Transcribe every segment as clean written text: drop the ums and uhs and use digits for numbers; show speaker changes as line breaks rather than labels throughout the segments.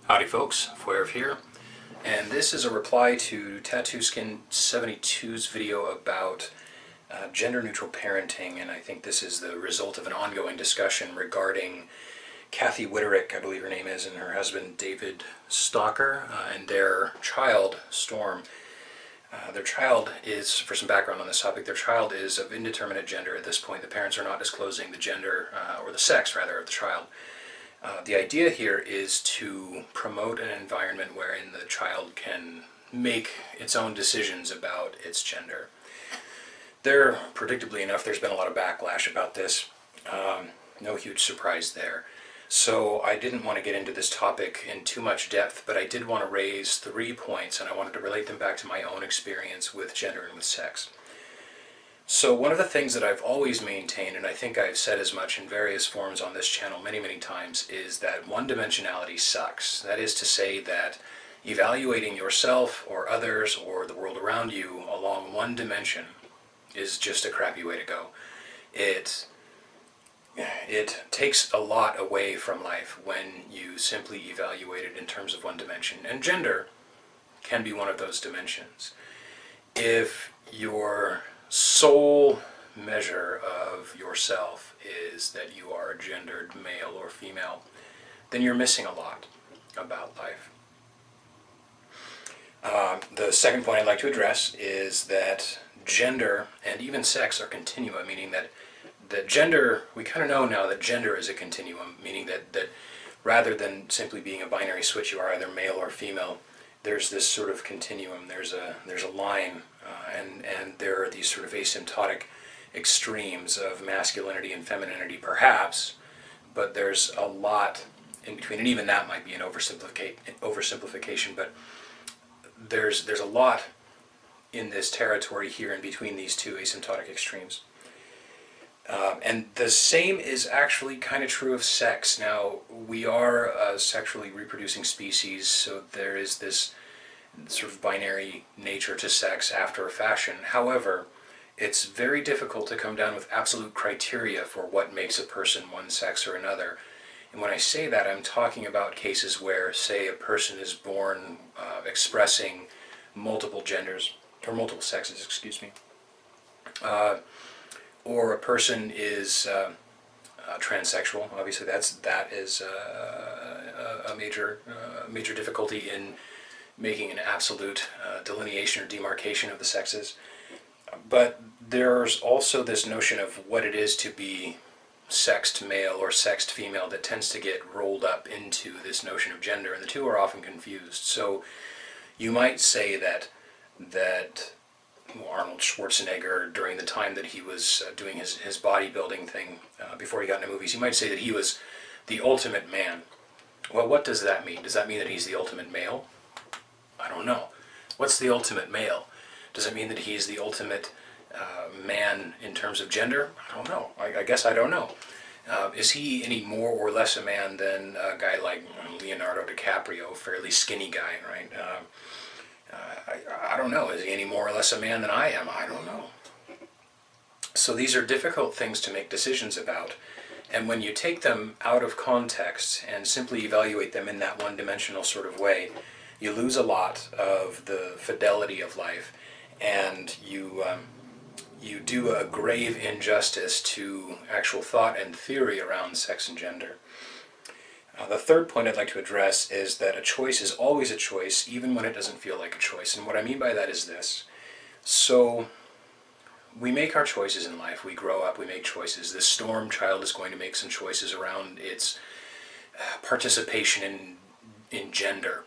Howdy folks, Foyer here, and this is a reply to Tattooskin72's video about gender-neutral parenting, and I think this is the result of an ongoing discussion regarding Kathy Witterick, I believe her name is, and her husband David Stalker, and their child, Storm. Their child is, for some background on this topic, their child is of indeterminate gender at this point. The parents are not disclosing the gender, or the sex rather, of the child. The idea here is to promote an environment wherein the child can make its own decisions about its gender. Predictably enough, there's been a lot of backlash about this. No huge surprise there. So I didn't want to get into this topic in too much depth, but I did want to raise 3 points, and I wanted to relate them back to my own experience with gender and with sex. So one of the things that I've always maintained, and I think I've said as much in various forms on this channel many, many times, is that one-dimensionality sucks. That is to say that evaluating yourself or others or the world around you along one dimension is just a crappy way to go. It takes a lot away from life when you simply evaluate it in terms of one dimension, and gender can be one of those dimensions. If your sole measure of yourself is that you are a gendered male or female, then you're missing a lot about life. The second point I'd like to address is that gender and even sex are continua, meaning that gender, we kind of know now that gender is a continuum, meaning that rather than simply being a binary switch, you are either male or female, there's this sort of continuum, there's a line, and there are these sort of asymptotic extremes of masculinity and femininity perhaps, but there's a lot in between, and even that might be an oversimplification, but there's a lot in this territory here in between these two asymptotic extremes. And the same is actually kind of true of sex. Now, we are a sexually reproducing species, so there is this sort of binary nature to sex after a fashion. However, it's very difficult to come down with absolute criteria for what makes a person one sex or another. And when I say that, I'm talking about cases where, say, a person is born expressing multiple genders, or multiple sexes, excuse me. Or a person is transsexual. Obviously, that is a major difficulty in making an absolute delineation or demarcation of the sexes. But there's also this notion of what it is to be sexed male or sexed female that tends to get rolled up into this notion of gender, and the two are often confused. So you might say that Arnold Schwarzenegger, during the time that he was doing his bodybuilding thing before he got into movies, you might say that he was the ultimate man. Well, what does that mean? Does that mean that he's the ultimate male? I don't know. What's the ultimate male? Does it mean that he's the ultimate man in terms of gender? I don't know. I guess I don't know. Is he any more or less a man than a guy like Leonardo DiCaprio, a fairly skinny guy, right? I don't know. Is he any more or less a man than I am? I don't know. So these are difficult things to make decisions about, and when you take them out of context and simply evaluate them in that one-dimensional sort of way, you lose a lot of the fidelity of life, and you do a grave injustice to actual thought and theory around sex and gender. The third point I'd like to address is that a choice is always a choice, even when it doesn't feel like a choice. And what I mean by that is this. So, we make our choices in life. We grow up, we make choices. This Storm child is going to make some choices around its participation in gender.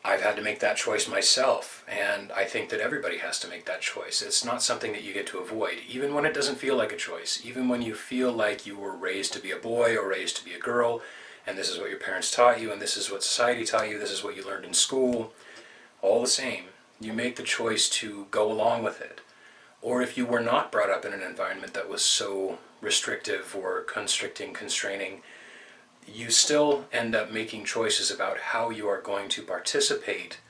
I've had to make that choice myself, and I think that everybody has to make that choice. It's not something that you get to avoid, even when it doesn't feel like a choice, even when you feel like you were raised to be a boy or raised to be a girl, and this is what your parents taught you, and this is what society taught you, this is what you learned in school. All the same, you make the choice to go along with it. Or if you were not brought up in an environment that was so restrictive or constricting, constraining, you still end up making choices about how you are going to participate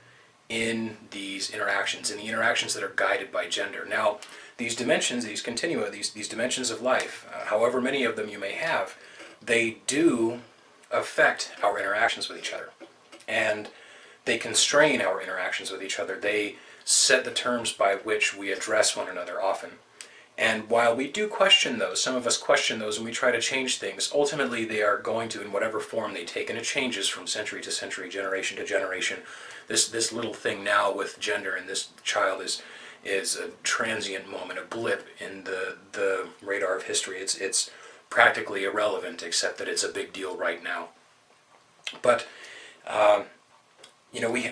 in these interactions, in the interactions that are guided by gender. Now, these dimensions, these continua, these dimensions of life, however many of them you may have, they do affect our interactions with each other. And they constrain our interactions with each other. They set the terms by which we address one another often. And while we do question those, some of us question those and we try to change things, ultimately they are going to, in whatever form they take, and it changes from century to century, generation to generation. This little thing now with gender and this child is a transient moment, a blip in the radar of history. It's practically irrelevant, except that it's a big deal right now. But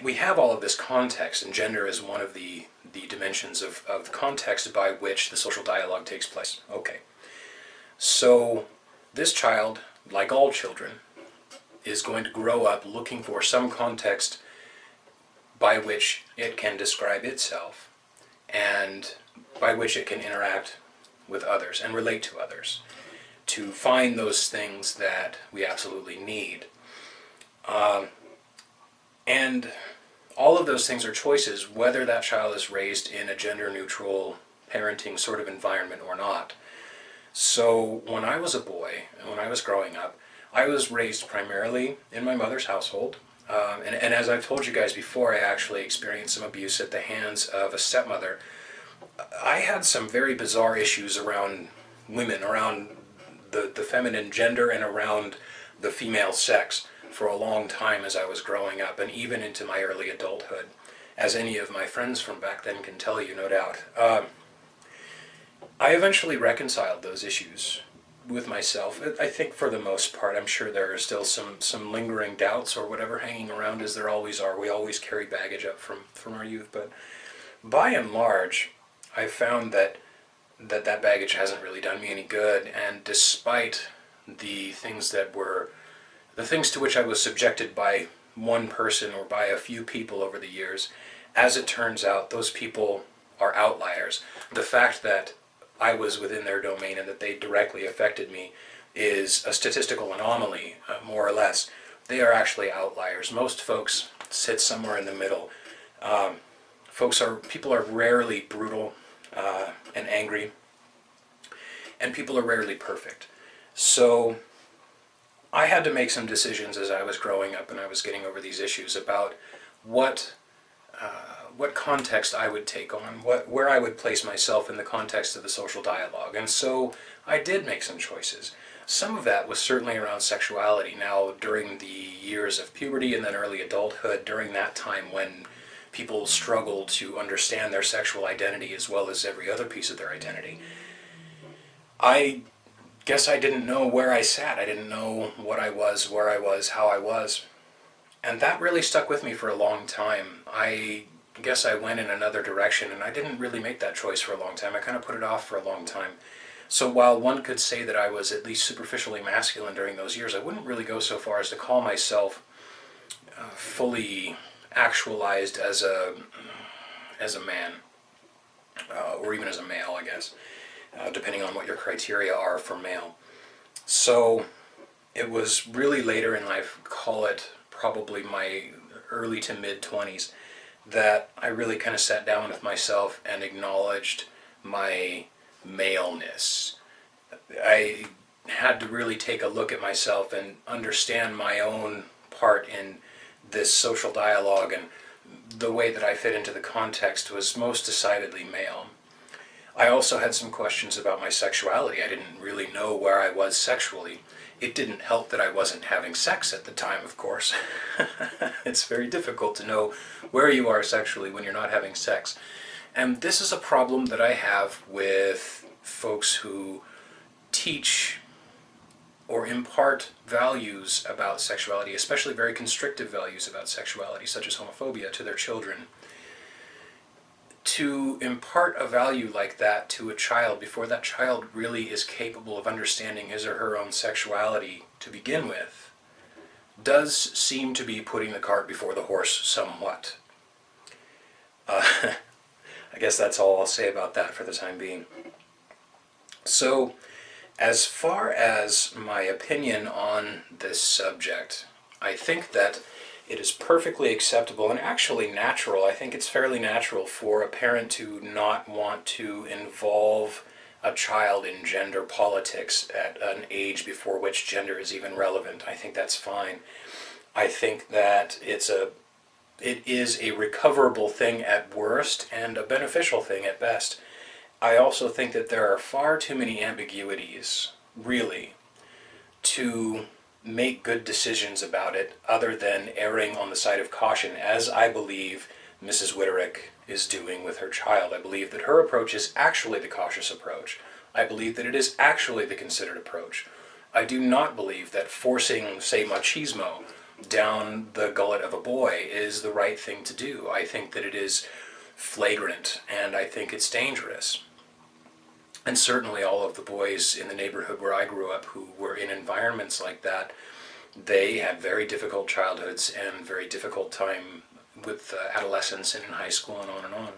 we have all of this context, and gender is one of the dimensions of the context by which the social dialogue takes place. Okay, so this child, like all children, is going to grow up looking for some context by which it can describe itself and by which it can interact with others and relate to others, to find those things that we absolutely need. And all of those things are choices, whether that child is raised in a gender-neutral parenting sort of environment or not. So when I was a boy, and when I was growing up, I was raised primarily in my mother's household. And as I've told you guys before, I actually experienced some abuse at the hands of a stepmother. I had some very bizarre issues around women, around the feminine gender, and around the female sex for a long time as I was growing up, and even into my early adulthood, as any of my friends from back then can tell you, no doubt. I eventually reconciled those issues with myself. I think for the most part. I'm sure there are still some lingering doubts or whatever hanging around, as there always are. We always carry baggage up from our youth, but by and large, I found that baggage hasn't really done me any good, and despite the things to which I was subjected by one person or by a few people over the years, as it turns out, those people are outliers. The fact that I was within their domain and that they directly affected me is a statistical anomaly, more or less. They are actually outliers. Most folks sit somewhere in the middle. People are rarely brutal and angry, and people are rarely perfect. So I had to make some decisions as I was growing up and I was getting over these issues about what context I would take on, where I would place myself in the context of the social dialogue. And so I did make some choices. Some of that was certainly around sexuality. Now, during the years of puberty and then early adulthood, during that time when people struggle to understand their sexual identity as well as every other piece of their identity, I guess I didn't know where I sat. I didn't know what I was, where I was, how I was. And that really stuck with me for a long time. I guess I went in another direction, and I didn't really make that choice for a long time. I kind of put it off for a long time. So while one could say that I was at least superficially masculine during those years, I wouldn't really go so far as to call myself fully actualized as a man, or even as a male, I guess, depending on what your criteria are for male. So it was really later in life, call it probably my early to mid-20s, that I really kind of sat down with myself and acknowledged my maleness. I had to really take a look at myself and understand my own part in this social dialogue, and the way that I fit into the context was most decidedly male. I also had some questions about my sexuality. I didn't really know where I was sexually. It didn't help that I wasn't having sex at the time, of course. It's very difficult to know where you are sexually when you're not having sex. And this is a problem that I have with folks who teach or impart values about sexuality, especially very constrictive values about sexuality, such as homophobia, to their children. To impart a value like that to a child before that child really is capable of understanding his or her own sexuality to begin with does seem to be putting the cart before the horse somewhat. I guess that's all I'll say about that for the time being. So, as far as my opinion on this subject, I think that it is perfectly acceptable and actually natural. I think it's fairly natural for a parent to not want to involve a child in gender politics at an age before which gender is even relevant. I think that's fine. I think that it is a recoverable thing at worst and a beneficial thing at best. I also think that there are far too many ambiguities, really, to make good decisions about it other than erring on the side of caution, as I believe Mrs. Witterick is doing with her child. I believe that her approach is actually the cautious approach. I believe that it is actually the considered approach. I do not believe that forcing, say, machismo down the gullet of a boy is the right thing to do. I think that it is flagrant, and I think it's dangerous. And certainly all of the boys in the neighborhood where I grew up who were in environments like that, they had very difficult childhoods and very difficult time with adolescence and in high school and on and on.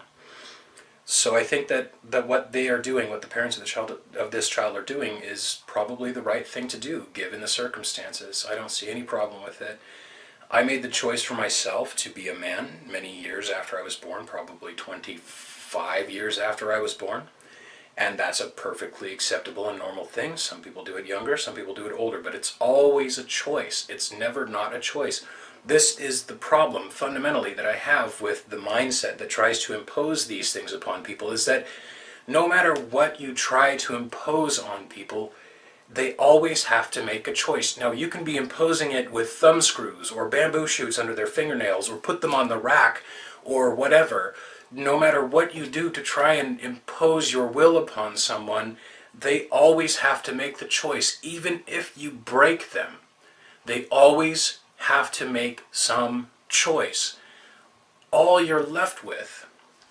So I think that what they are doing, what the parents of this child are doing, is probably the right thing to do, given the circumstances. I don't see any problem with it. I made the choice for myself to be a man many years after I was born, probably 25 years after I was born. And that's a perfectly acceptable and normal thing. Some people do it younger, some people do it older, but it's always a choice. It's never not a choice. This is the problem, fundamentally, that I have with the mindset that tries to impose these things upon people, is that no matter what you try to impose on people, they always have to make a choice. Now, you can be imposing it with thumb screws or bamboo shoots under their fingernails or put them on the rack or whatever. No matter what you do to try and impose your will upon someone, they always have to make the choice, even if you break them. They always have to make some choice. All you're left with,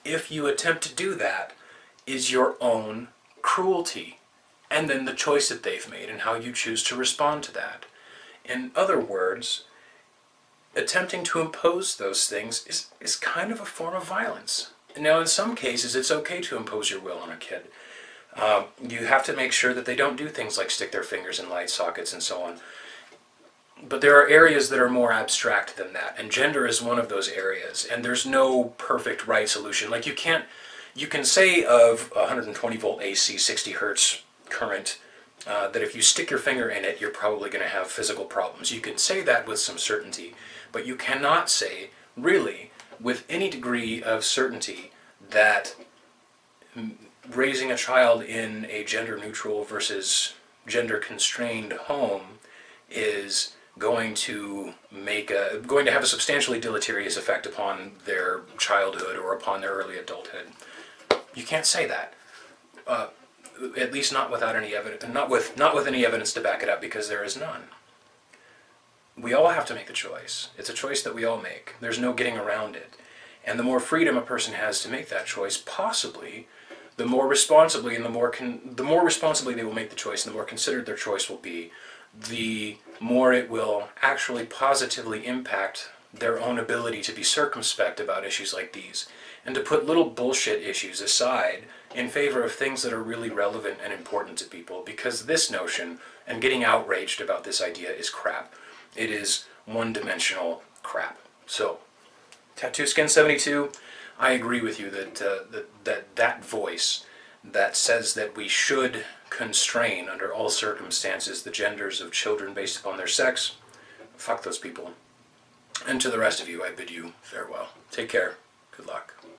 if you attempt to do that, is your own cruelty, and then the choice that they've made and how you choose to respond to that. In other words, attempting to impose those things is kind of a form of violence. Now, in some cases, it's okay to impose your will on a kid. You have to make sure that they don't do things like stick their fingers in light sockets and so on. But there are areas that are more abstract than that, and gender is one of those areas, and there's no perfect right solution. Like you can say of 120 volt AC, 60 hertz current, that if you stick your finger in it, you're probably going to have physical problems. You can say that with some certainty, but you cannot say, really, with any degree of certainty, that raising a child in a gender-neutral versus gender-constrained home is going to have a substantially deleterious effect upon their childhood or upon their early adulthood. You can't say that, at least not without any evidence, not with any evidence to back it up, because there is none. We all have to make the choice. It's a choice that we all make. There's no getting around it. And the more freedom a person has to make that choice, possibly, the more responsibly and the more responsibly they will make the choice, and the more considered their choice will be, the more it will actually positively impact their own ability to be circumspect about issues like these, and to put little bullshit issues aside in favor of things that are really relevant and important to people, because this notion and getting outraged about this idea is crap. It is one-dimensional crap. So, Tattooskin72, I agree with you that voice that says that we should constrain under all circumstances the genders of children based upon their sex, fuck those people. And to the rest of you, I bid you farewell. Take care. Good luck.